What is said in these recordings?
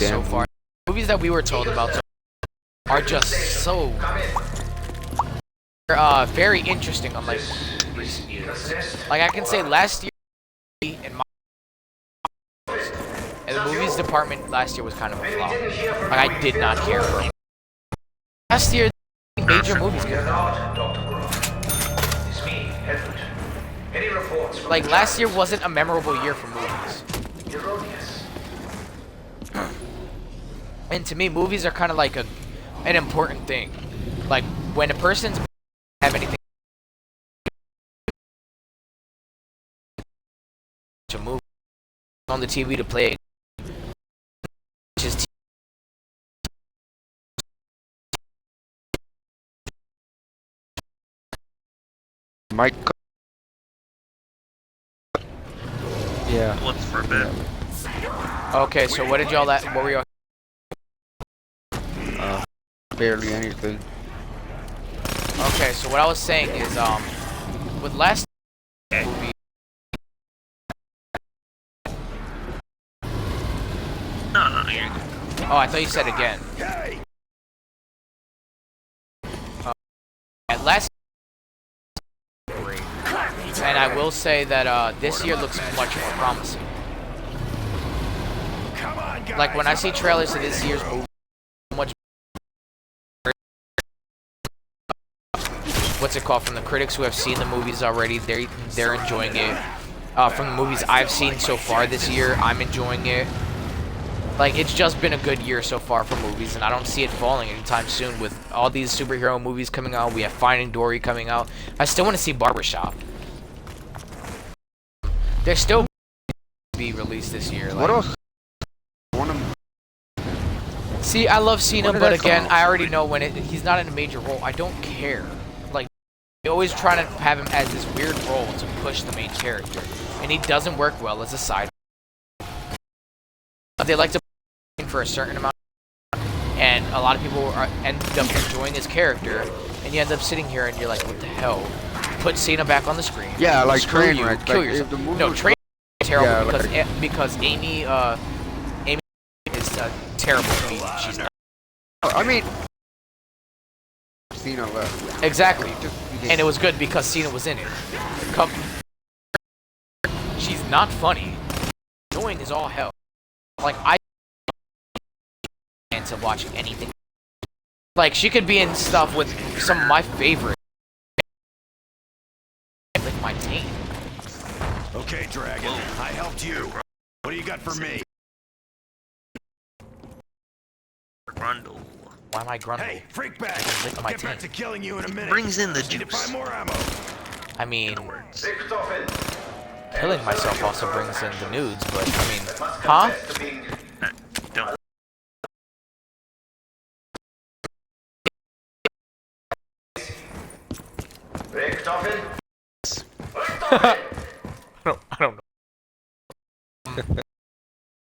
so far. Movies that we were told about are just so very interesting. Unlike recent years, like I can say last year in my and the movies department last year was kind of a flop. Like I did not care for last year. Major movies came out. Like last year wasn't a memorable year for movies. And to me, movies are kind of like an important thing. Like when a person's have anything to move on the TV to play, just Mike. Yeah. Once for a bit. okay. So what did y'all? What were y'all? Barely anything. Okay, so what I was saying is, with last movie, No, you're oh, I thought you said again. At last, great, and I will say that this year looks much more promising. Like when I see trailers to this year's movie, much. What's it called? From the critics who have seen the movies already, they're enjoying it. From the movies I've seen so far this year, I'm enjoying it. Like it's just been a good year so far for movies, and I don't see it falling anytime soon. With all these superhero movies coming out, we have Finding Dory coming out. I still want to see Barbershop. They're still be released this year. Like, What else? see, I love Cena, When did but that come again, out? I already know when he's not in a major role. I don't care. Like. They always try to have him as this weird role to push the main character, and he doesn't work well as a side. They like to put him for a certain amount, and a lot of people end up enjoying his character, and you end up sitting here and you're like, what the hell? Put Cena back on the screen. Yeah, like Screw you, Trainwreck. kill Like, yourself. the movie No, was Train is terrible Yeah, because Amy is a terrible comedian. She's not. I mean, Cena left. Exactly. And it was good because Cena was in it. She's not funny. Annoying as all hell. Like, I can't stand watching anything. Like, she could be in stuff with some of my favorites. Lick my taint. Okay, Dragon, I helped you. What do you got for me? Grundle. Why am I grunting? Hey, freak back! Lick I'll my get back to taint. killing you in a minute. Brings in the Just need to juice. find more ammo. I mean, Words. killing myself also brings in the nudes, but I mean, huh? Don't. I don't know.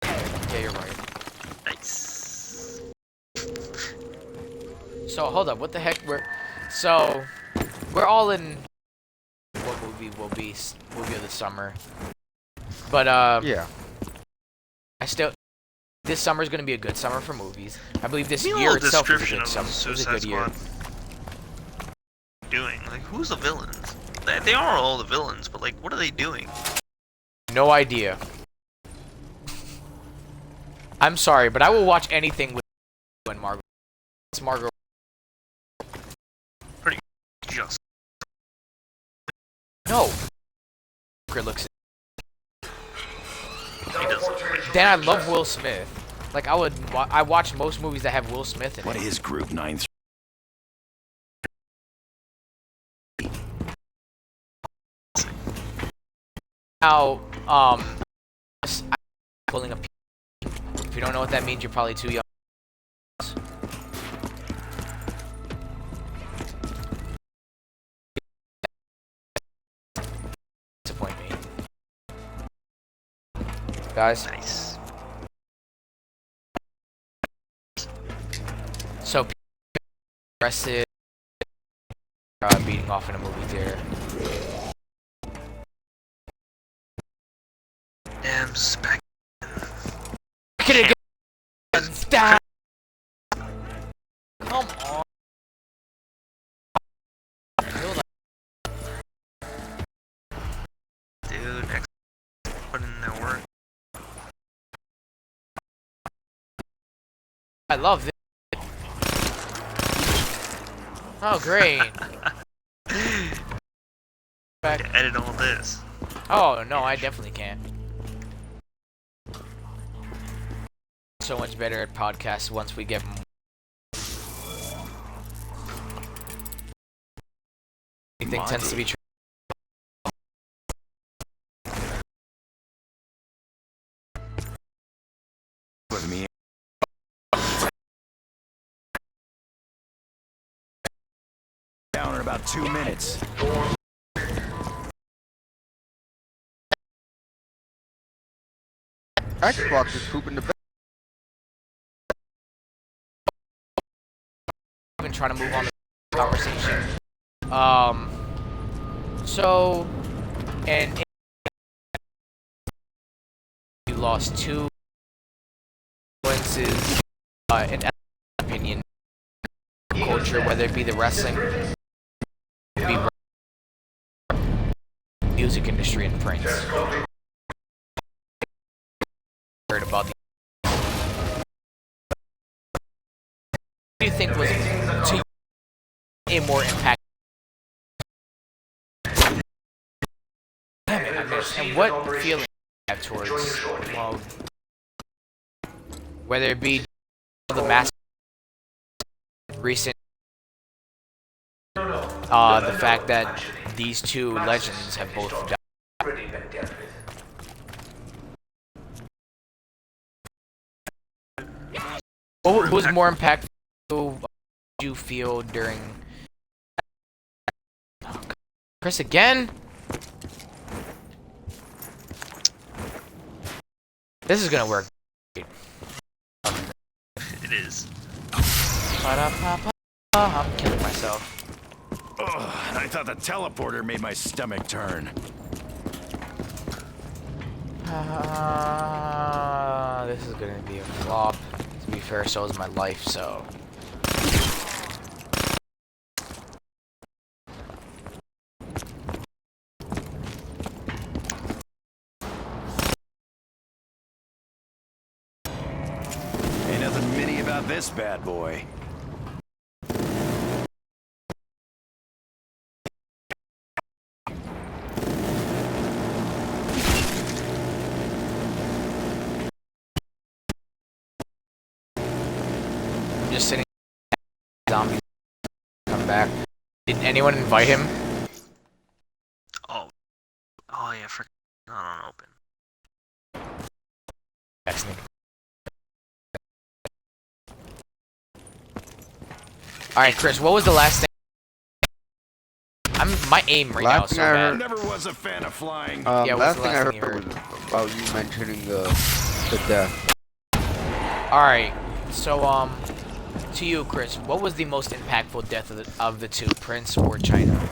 Yeah, you're right. Nice. So hold up, what the heck? We're all in. What movie will be movie of the summer? But Yeah. this summer is gonna be a good summer for movies. I believe this Give me a year little itself is a description good of summer. the It was a Suicide good year. Squad doing. Like, who's the villains? They are all the villains, but like, what are they doing? No idea. I'm sorry, but I will watch anything with and Margot. It's Margot. Just. No. Looks. He does. Then I love Will Smith. Like I watch most movies that have Will Smith in What it. is Group 9? Now, pulling a. If you don't know what that means, you're probably too young. Disappoint me, guys. Nice. So, arrested, beating off in a movie theater. Damn spec. Get it again. Stop! Come on. Dude, X put in their work. I love this. Oh, great. Back. Edit all this. Oh, no, I definitely can't. So much better at podcasts once we get anything tends to be true. With me. Down in about 2 minutes. Xbox is pooping the bed. I'm trying to move on the conversation. So, and you lost 2 influences, in opinion, culture, whether it be the wrestling, be music industry, and Prince. Heard about the. What do you think was to you a more impact? Damn it, I missed. And what feeling you have towards, well, whether it be the mass recent, the fact that these 2 legends have both died. What was more impactful? Did you feel during? Oh, Chris again? This is gonna work. It is. I'm killing myself. Ugh, I thought the teleporter made my stomach turn. This is gonna be a flop. To be fair, so is my life, so. Ain't nothing mini about this bad boy. I'm just sitting. Zombies come back. Did anyone invite him? Oh. Oh yeah, for not on open. Excellent. All right, Chris. What was the last thing? My aim right now is so Last thing I bad. Never was a fan of flying. Yeah, what's last the thing last I thing heard you was about you mentioning the death. All right. So to you, Chris, what was the most impactful death of the 2, Prince or China?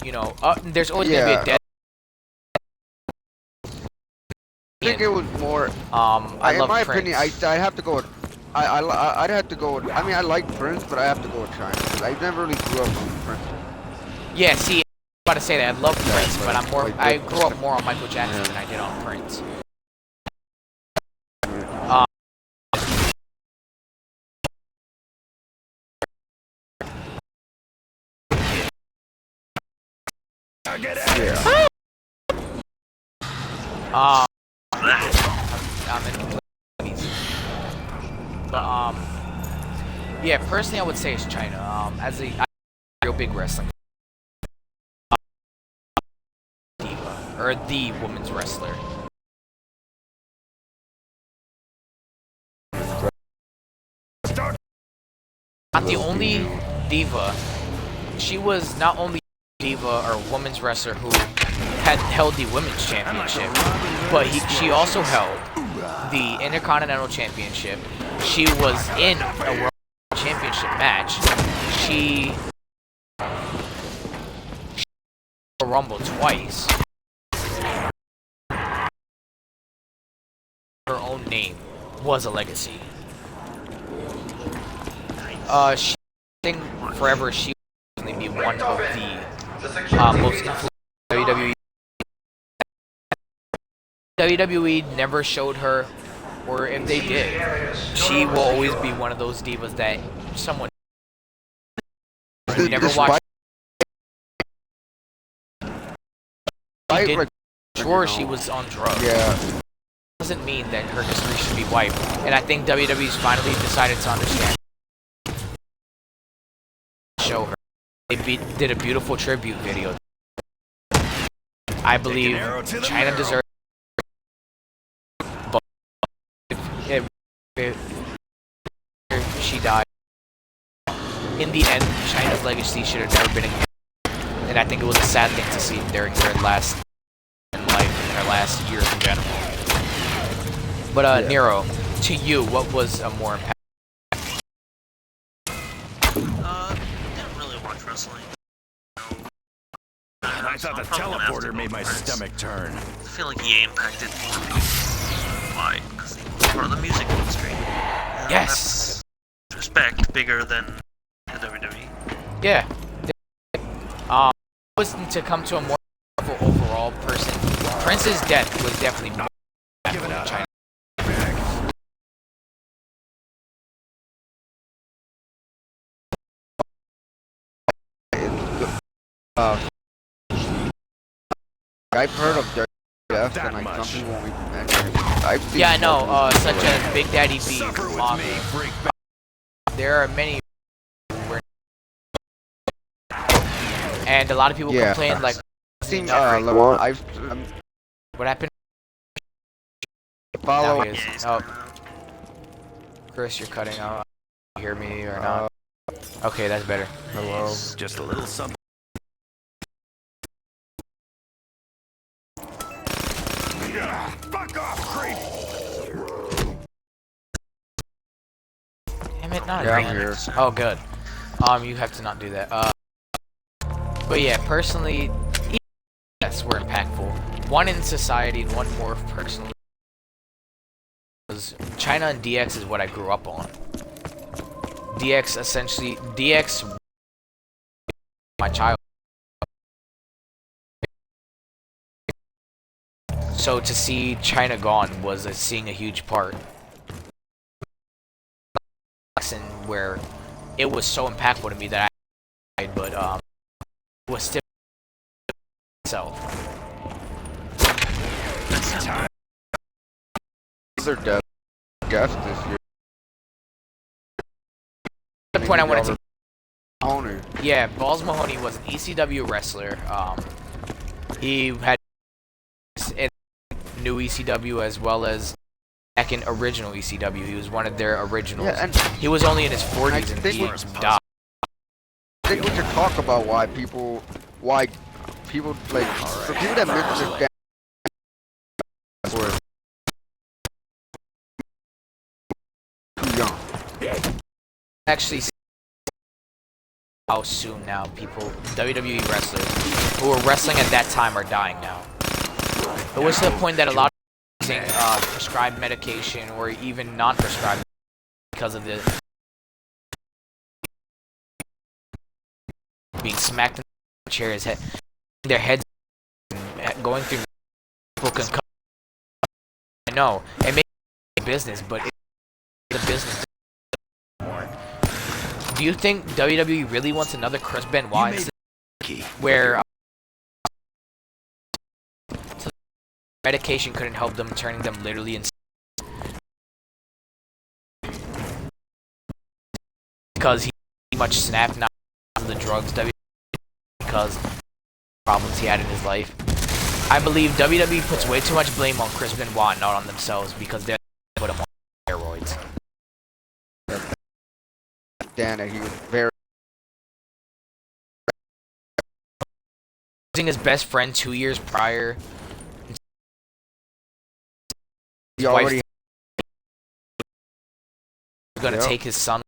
You know, there's always gonna be a death. I think it was more. I in love my Prince. opinion, I'd have to go with. I'd have to go with. I mean, I like Prince, but I have to go with China because I never really grew up on Prince. Yeah, see, I'm about to say that I love Prince, but I'm more. like I this. grew up more on Michael Jackson than I did on Prince. Get out of here. I'm in easy. But yeah, personally, I would say it's China. As a real big wrestling diva or the women's wrestler. Not the only diva. She was not only diva or women's wrestler who had held the women's championship, but she also held the Intercontinental Championship. She was in a World Championship match. She Rumble twice. Her own name was a legacy. She I think forever she will definitely be one of the most influential WWE. WWE never showed her, or if they did, she will always be one of those divas that someone never watched. She did, sure, she was on drugs. Yeah. Doesn't mean that her history should be wiped, and I think WWE's finally decided to understand. Show her. They did a beautiful tribute video. I believe China deserves. But if she died, in the end, China's legacy should have never been ignored. And I think it was a sad thing to see during her last life, her last years in general. But Nero, to you, what was a more impactful? Didn't really watch wrestling. I thought the teleporter made my stomach turn. I feel like he impacted more people. Why? Because he was part of the music industry. Yes. Respect bigger than the WWE. Yeah. Was to come to a more powerful overall person. Prince's death was definitely more impactful than China. I've heard of their death, and like some people won't even mention it. I've seen Yeah, I know. multiple Such people as Big Daddy B. Suffer with me, freak. There are many, and a lot of people Yeah. complain like, I've seen LeBron. what happened? Follow. Now he is. Oh, Chris, you're cutting out. You hear me or not? Okay, that's better. Hello. Just a little something. Fuck off, creep! Damn it, not Yeah, I'm again. here. Oh, good. You have to not do that. But yeah, personally, yes, we're impactful. One in society and one more personally. China and DX is what I grew up on. DX my child. So to see China gone was seeing a huge part. Where it was so impactful to me that I died, but it was still itself. Other deaths this year. The point I wanted to. Owner. Yeah, Balls Mahoney was an ECW wrestler. He had in new ECW as well as back in original ECW. He was one of their originals. Yeah, and he was only in his 40s and he died. I think we should talk about why people like for people that mention their were too young. Actually, how soon now WWE wrestlers who were wrestling at that time are dying now. It was to the point that a lot of using prescribed medication or even non-prescribed because of the being smacked in the chair, their heads going through concussion. I know it makes business, but it's the business. Do you think WWE really wants another Chris Benoit where medication couldn't help them, turning them literally insane? Because he pretty much snapped now on the drugs because problems he had in his life. I believe WWE puts way too much blame on Chris Benoit, not on themselves, because they put him on steroids. Dan, he was very losing his best friend 2 years prior. he already was gonna take his son